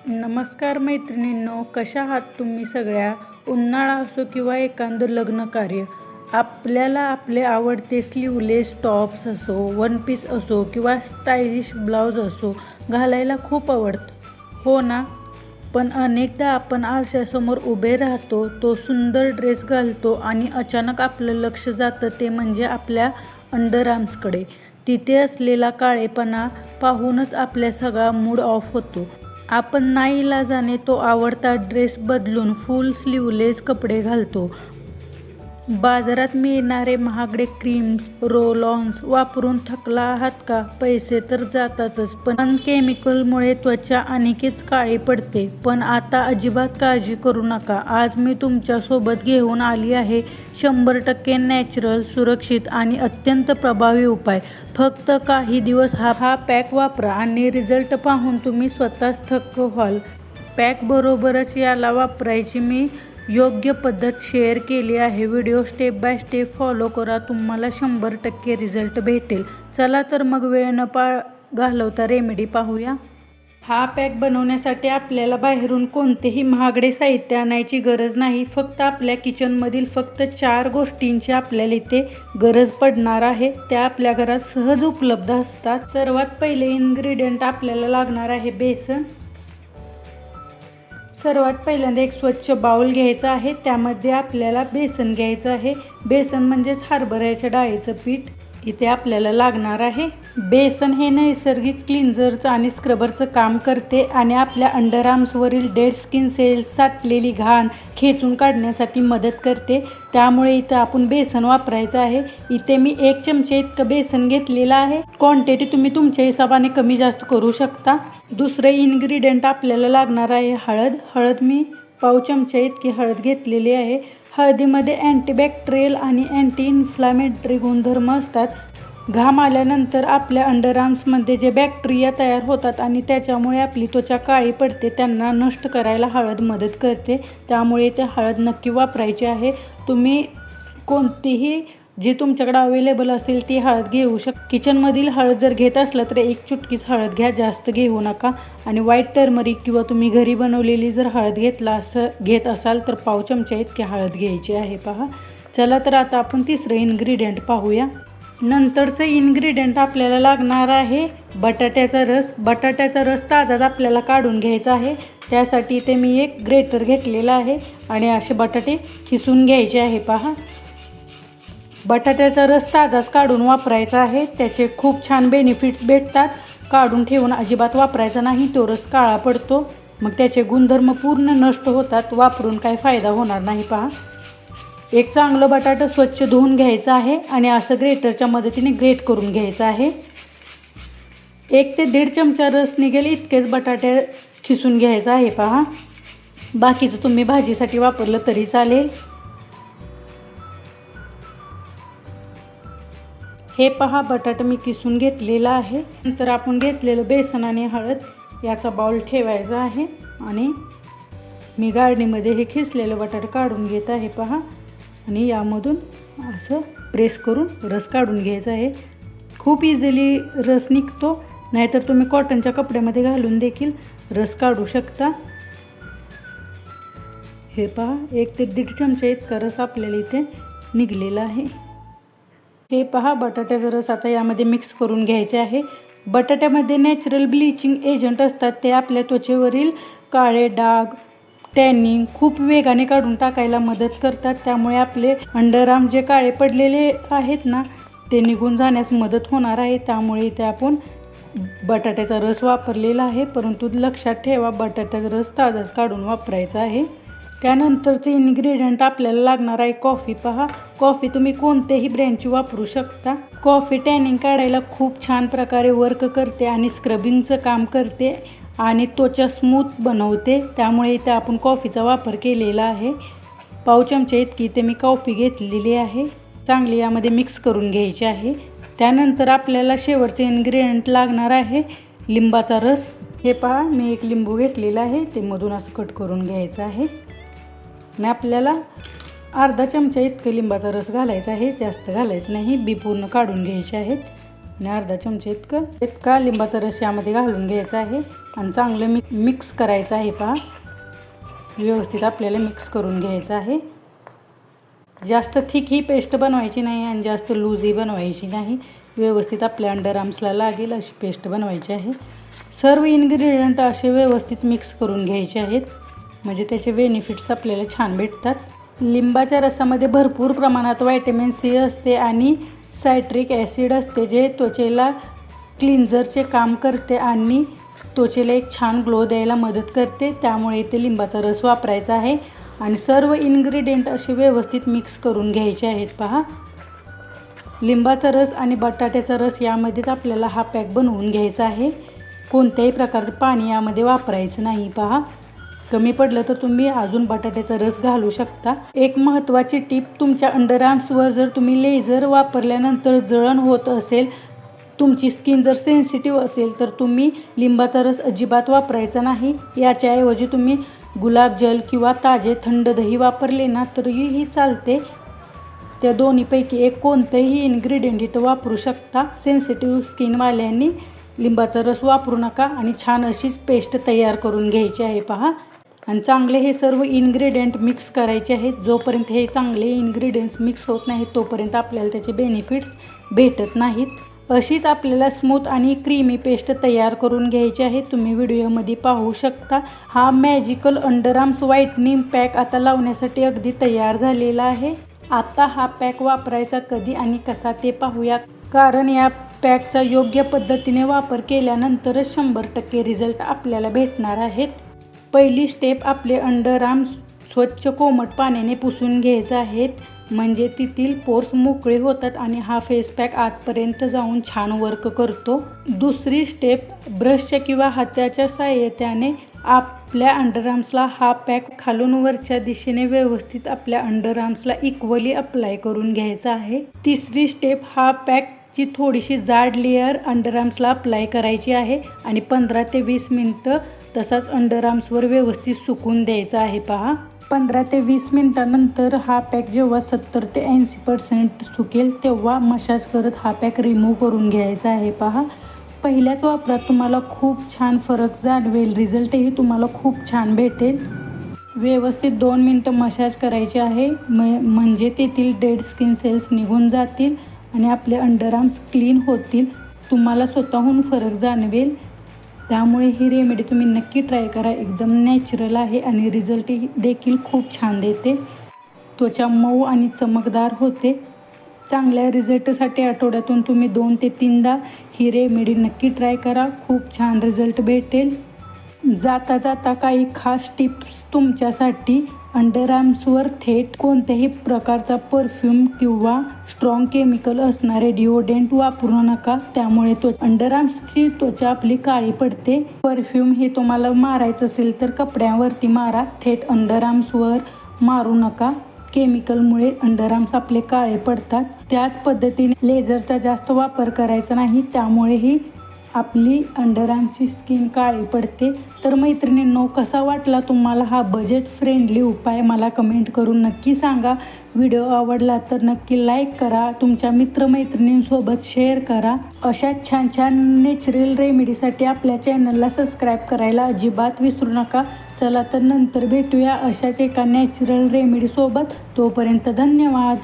नमस्कार मैत्रिणींनो, कशा आहात तुम्ही सगळ्या? उन्हाळा असो किंवा एखादं लग्न कार्य, आपल्याला आपले आवडते स्लीवलेस टॉप्स असो, वन पीस असो किंवा स्टायलिश ब्लाऊज असो घालायला खूप आवडतं, हो ना? पण अनेकदा आपण आरशासमोर उभे राहतो, तो सुंदर ड्रेस घालतो आणि अचानक आपलं लक्ष जातं ते म्हणजे आपल्या अंडरआर्म्सकडे. तिथे असलेला काळेपणा पाहूनच आपला सगळा मूड ऑफ होतो. आपण नाईलाजाने तो आवडता ड्रेस बदलून फुल स्लीवलेस कपडे घालतो. बाजारात मिळणारे महागडे क्रीम्स, रोल ऑन्स वापरून थकला आहात का? पैसे तर जातातच, पण केमिकलमुळे त्वचा आणखीच काळी पडते. पण आता अजिबात काळजी करू नका. आज मी तुमच्यासोबत घेऊन आली आहे 100% नॅचरल, सुरक्षित आणि अत्यंत प्रभावी उपाय. फक्त काही दिवस हा पॅक वापरा आणि रिझल्ट पाहून तुम्ही स्वतःच थक्क व्हाल. पॅक बरोबरच याला वापरायची मी योग्य पद्धत शेअर केली आहे. Video step by step follow करा, तुम्हाला 100% रिझल्ट भेटेल. चला तर मग वेळ न घालवता रेमेडी पाहूया. हा पॅक बनवण्यासाठी आपल्याला बाहेरून कोणतेही महागडे साहित्य आणायची गरज नाही. फक्त आपल्या किचनमधील फक्त 4 गोष्टींची आपल्याला इथे गरज पडणार आहे. त्या आपल्या घरात सहज उपलब्ध असतात. सर्वात पहिले इन्ग्रेडियंट आपल्याला लागणार आहे बेसन. सर्वात पहिल्यांदा एक स्वच्छ बाउल घ्यायचा आहे. त्यामध्ये आपल्याला बेसन घ्यायचं आहे. बेसन म्हणजेच हरभऱ्याच्या डाळीचं पीठ इथे आपल्याला लागणार आहे. बेसन हे नैसर्गिक क्लिन्झरचं आणि स्क्रबरचं काम करते आणि आपल्या अंडरआर्म्सवरील डेड स्किन सेल्स, साठलेली घाण खेचून काढण्यासाठी मदत करते. त्यामुळे इथं आपण बेसन वापरायचं आहे. इथे मी 1 चमचे इतकं बेसन घेतलेलं आहे. क्वांटिटी तुम्ही तुमच्या हिशोबाने कमी जास्त करू शकता. दुसरं इन्ग्रेडियंट आपल्याला लागणार आहे हळद. हळद मी पाव चमचा इतकी हळद घेतलेली आहे. हळदीमध्ये अँटीबॅक्टेरियल आणि अँटी इन्फ्लामेटरी गुणधर्म असतात. घाम आल्यानंतर आपल्या अंडरआर्म्समध्ये जे बॅक्टेरिया तयार होतात आणि त्याच्यामुळे आपली त्वचा काळी पडते, त्यांना नष्ट करायला हळद मदत करते. त्यामुळे ते हळद नक्की वापरायची आहे. तुम्ही कोणतीही जी तुमच्याकडे अवेलेबल असेल ती हळद घेऊ किचनमधील हळद जर घेत असला तर 1 चुटकीच हळद घ्या, जास्त घेऊ नका. आणि व्हाईट टर्मरिक किंवा तुम्ही घरी बनवलेली जर हळद घेत असाल तर पाव चमचा इतकी हळद घ्यायची आहे. पहा. चला तर आता आपण तिसरं इन्ग्रेडियंट पाहूया. नंतरचं इन्ग्रेडियंट आपल्याला लागणार आहे बटाट्याचा रस. बटाट्याचा रस ताजाच आपल्याला काढून घ्यायचा आहे. त्यासाठी इथे मी एक ग्रेटर घेतलेला आहे आणि असे बटाटे खिसून घ्यायचे आहे. पहा. बटाट्याचा रस ताजाच काढून वापरायचा आहे. त्याचे खूप छान बेनिफिट्स भेटतात. काढून ठेवून अजिबात वापरायचा नाही, तो रस काळा पडतो. मग त्याचे गुणधर्म पूर्ण नष्ट होतात, वापरून काही फायदा होणार नाही. पहा. एक चांगलं बटाटा स्वच्छ धुवून घ्यायचं आहे आणि असं ग्रेटरच्या मदतीने ग्रेट करून घ्यायचं आहे. 1 ते 1.5 चमचा रस निघेल इतकेच बटाटे खिसून घ्यायचं आहे. पहा. बाकीचं तुम्ही भाजीसाठी वापरलं तरी चालेल. हे पहा, बटाटा मी किसून घेतलेला आहे. नंतर आपण घेतलेलं बेसन आणि हळद याचा बाउल ठेवायचा आहे आणि मी गाळणीमध्ये हे खिसलेलं बटाटा काढून घेत आहे. पहा. आणि यामधून असं प्रेस करून रस काढून घ्यायचा आहे. खूप इझिली रस निघतो, नाहीतर तुम्ही कॉटनच्या कपड्यामध्ये घालून देखील रस काढू शकता. हे पहा, 1 ते 1.5 चमचा इतका रस आपल्याला इथे निघलेला आहे. हे पहा, बटाट्याचा रस आता यामध्ये मिक्स करून घ्यायचे आहे. बटाट्यामध्ये नॅचरल ब्लिचिंग एजंट असतात. ते आपल्या त्वचेवरील काळे डाग, टॅनिंग खूप वेगाने काढून टाकायला मदत करतात. त्यामुळे आपले अंडरआर्म जे काळे पडलेले आहेत ना, ते निघून जाण्यास मदत होणार आहे. त्यामुळे इथे आपण बटाट्याचा रस वापरलेला आहे. परंतु लक्षात ठेवा, बटाट्याचा रस ताजाच काढून वापरायचा आहे. त्यानंतरचे इन्ग्रेडियंट आपल्याला लागणार आहे कॉफी. पहा. कॉफी तुम्ही कोणत्याही ब्रँडची वापरू शकता. कॉफी टॅनिंग काढायला खूप छान प्रकारे वर्क करते आणि स्क्रबिंगचं काम करते आणि त्वचा स्मूथ बनवते. त्यामुळे इथे आपण कॉफीचा वापर केलेला आहे. पाव चमचा इतकी इथे मी कॉफी घेतलेली आहे. चांगली यामध्ये मिक्स करून घ्यायची आहे. त्यानंतर आपल्याला शेवटचे इन्ग्रेडियंट लागणार आहे लिंबाचा रस. हे पहा, मी 1 लिंबू घेतलेला आहे. ते मधून असं कट करून घ्यायचं आहे आणि आपल्याला अर्धा चमचा इतकं लिंबाचा रस घालायचा आहे, जास्त घालायचं नाही. बी पूर्ण काढून घ्यायचे आहेत आणि अर्धा चमचा इतका लिंबाचा रस यामध्ये घालून घ्यायचा आहे. आणि चांगलं मिक्स करायचं आहे पहा. व्यवस्थित आपल्याला मिक्स करून घ्यायचं आहे. जास्त थिक ही पेस्ट बनवायची नाही आणि जास्त लूजही बनवायची नाही. व्यवस्थित आपल्या अंडर आर्म्सला लागेल अशी पेस्ट बनवायची आहे. सर्व इन्ग्रेडियंट असे व्यवस्थित मिक्स करून घ्यायचे आहेत, म्हणजे त्याचे बेनिफिट्स आपल्याला छान भेटतात. लिंबाच्या रसामध्ये भरपूर प्रमाणात व्हिटॅमिन सी असते आणि सायट्रिक ॲसिड असते, जे त्वचेला क्लिन्झरचे काम करते आणि त्वचेला एक छान ग्लो द्यायला मदत करते. त्यामुळे इथे लिंबाचा रस वापरायचा आहे आणि सर्व इन्ग्रेडियंट असे व्यवस्थित मिक्स करून घ्यायचे आहेत पहा. लिंबाचा रस आणि बटाट्याचा रस यामध्येच आपल्याला हा पॅक बनवून घ्यायचा आहे. कोणत्याही प्रकारचं पाणी यामध्ये वापरायचं नाही पहा. कमी पडलं तर तुम्ही अजून बटाट्याचा रस घालू शकता. एक महत्त्वाची टीप, तुमच्या अंडर आर्म्सवर जर तुम्ही लेझर वापरल्यानंतर जळण होत असेल, तुमची स्किन जर सेन्सिटिव्ह असेल, तर तुम्ही लिंबाचा रस अजिबात वापरायचा नाही. याच्याऐवजी तुम्ही गुलाबजल किंवा ताजे थंड दही वापरले ना तरीही चालते. त्या दोन्हीपैकी एक कोणतंही इन्ग्रेडियंट इथं वापरू शकता. सेन्सिटिव्ह स्किनवाल्यांनी लिंबाचा रस वापरू नका आणि छान अशीच पेस्ट तयार करून घ्यायची आहे पहा. आणि चांगले हे सर्व इन्ग्रेडियंट मिक्स करायचे आहेत. जोपर्यंत हे चांगले इन्ग्रेडियंट्स मिक्स होत नाहीत तोपर्यंत आपल्याला त्याचे बेनिफिट्स भेटत नाहीत. अशीच आपल्याला स्मूथ आणि क्रीमी पेस्ट तयार करून घ्यायची आहे. तुम्ही व्हिडिओमध्ये पाहू शकता. हा magical under arms whitening pack आता लावण्यासाठी अगदी तयार झालेला आहे. आता हा पॅक वापरायचा कधी आणि कसा ते पाहूया, कारण या पॅकचा योग्य पद्धतीने वापर केल्यानंतरच 100% रिझल्ट आपल्याला भेटणार आहेत. पहिली स्टेप, आपले अंडर आर्म्स स्वच्छ कोमट पाण्याने पुसून घ्यायचे आहेत, म्हणजे तेथील पोर्स मोकळे होतात आणि हा फेस पॅक आतपर्यंत जाऊन छान वर्क करतो. दुसरी स्टेप, ब्रशच्या किंवा हाताच्या साहाय्याने आपल्या अंडर आर्म्सला हा पॅक खालून वरच्या दिशेने व्यवस्थित आपल्या अंडर आर्म्सला इक्वली अप्लाय करून घ्यायचा आहे. तिसरी स्टेप, हा पॅकची थोडीशी जाड लेअर अंडर आर्म्सला अप्लाय करायची आहे आणि 15 ते 20 मिनटं तसाच अंडर आर्म्सवर व्यवस्थित सुकून द्यायचा आहे पहा. 15 ते 20 मिनटानंतर हा पॅक जेव्हा 70 ते 80% सुकेल तेव्हा मसाज करत हा पॅक रिमूव्ह करून घ्यायचा आहे पहा. पहिल्याच वापरात तुम्हाला खूप छान फरक जाणवेल. रिझल्टही तुम्हाला खूप छान भेटेल. व्यवस्थित 2 मिनटं मसाज करायचे आहे, म्हणजे तेथील डेड स्किन सेल्स निघून जातील आणि आपले अंडर आर्म्स क्लीन होतील. तुम्हाला स्वतःहून फरक जाणवेल. त्यामुळे ही रेमेडी तुम्ही नक्की ट्राय करा. एकदम नॅचरल आहे आणि रिझल्ट देखील खूप छान देते. त्वचा मऊ आणि चमकदार होते. चांगल्या रिझल्टसाठी आठवड्यातून तुम्ही 2 ते 3दा ही रेमेडी नक्की ट्राय करा. खूप छान रिझल्ट भेटेल. जाता जाता काही खास टिप्स तुमच्यासाठी. अंडर आर्म्सवर थेट कोणत्याही प्रकारचा परफ्यूम किंवा स्ट्रॉंग केमिकल असणारे डिओड्रंट वापरू नका. त्यामुळे अंडर आर्म्सची त्वचा आपली काळी पडते. परफ्यूम हे तुम्हाला मारायचं असेल तर कपड्यांवरती मारा, थेट अंडर आर्म्सवर मारू नका. केमिकलमुळे अंडर आर्म्स आपले काळे पडतात. त्याच पद्धतीने लेझरचा जास्त वापर करायचा नाही, त्यामुळेही आपली अंडर आर्मची स्किन काळी पडते. तर मैत्रिणींनो, कसा वाटला तुम्हाला हा बजेट फ्रेंडली उपाय मला कमेंट करून नक्की सांगा. व्हिडिओ आवडला तर नक्की लाईक करा, तुमच्या मित्रमैत्रिणींसोबत शेअर करा. अशा छान छान नॅचरल रेमेडीसाठी आपल्या चॅनलला सबस्क्राईब करायला अजिबात विसरू नका. चला तर नंतर भेटूया अशाच एका नॅचरल रेमेडीसोबत. तोपर्यंत धन्यवाद.